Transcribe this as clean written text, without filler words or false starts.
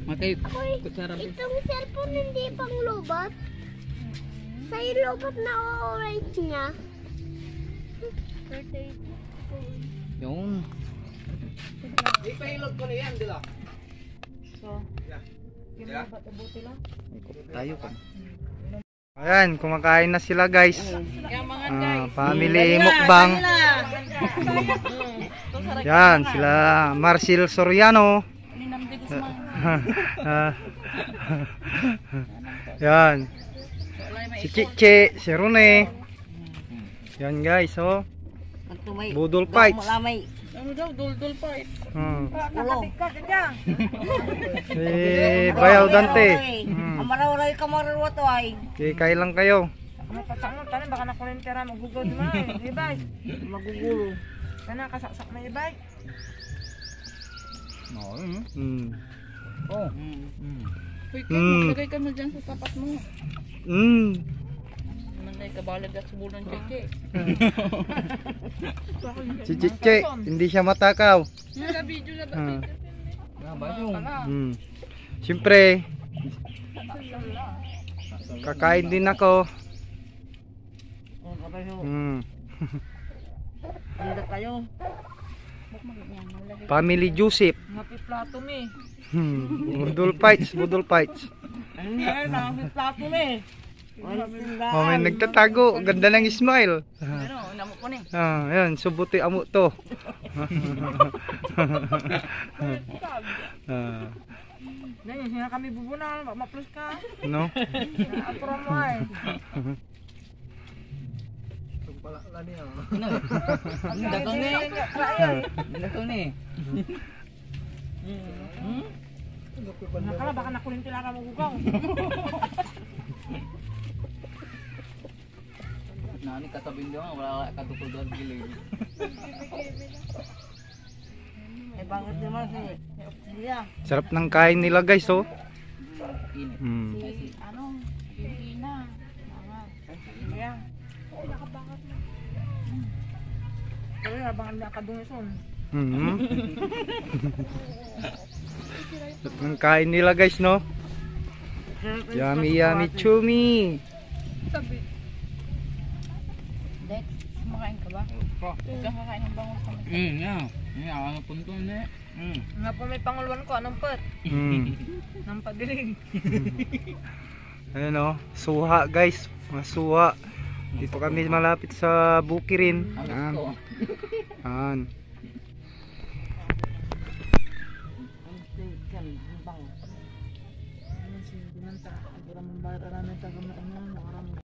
Matay, Ako'y, itong cellphone hindi pang lobot. Sa yung lobot na orange niya. Yung. Ipahilog ko na yan, di ba? So, buti lang. Tayo pa. Ayan, kumakain na sila guys. Family mukbang. Yan, sila Marcel Soriano. Yan. Si Chiche, si Rune. Yan guys, oh. Budol fights. Ano daw, dul-dul fight. Si Bayaw Dante. Amarawalay ka mararwato ay. Kikay lang kayo. Mapasak mo, tanin baka nakulintera magugod mo eh. Ibay. Magugulo. Kana kasaksak na ibay. Oh. Uy, maglagay ka na dyan sa tapat mo. Manday ka balag at subulan Cheche. Si Chiche, hindi siya matakaw. Naka-video na ba? Siyempre, kakain din ako. Handa kayo. Family Joseph. Happy plato me. Budol fights, budol fights. Ano yan? Happy plato me. Oh, may nagtatago. Ganda ng smile. Ano, namo ko ni. Ayan, subuti amo to. Ganyan, sila kami bubunal, ma-plus ka. No? Apura mo ay. Dato ni. Dato ni. Nakala baka nakulintila ka magugaw. Nani katabing doon, wala katukol doon gilid. Eh bakit naman si Dia? Sarap ng kain nila guys, oh. Init. Ano? Hindi na. Mga. Iya. Nakabangat na. Pero abangan na kadungison. Sarap ng kain nila guys, no? Yummy, yummy, chumi. Sabi. Dek, kumakain ka ba? Ikaw kakain ng bangus kami. Yeah. Ano punto ni? Nga po may panguluan ko, anong pet? Nang padilig. Ayan, oh. Suha guys. Mga suha. Dito kami malapit sa Bukirin. Ayan. Ayan. Ano si Binanta? Ang mong bayar namin sa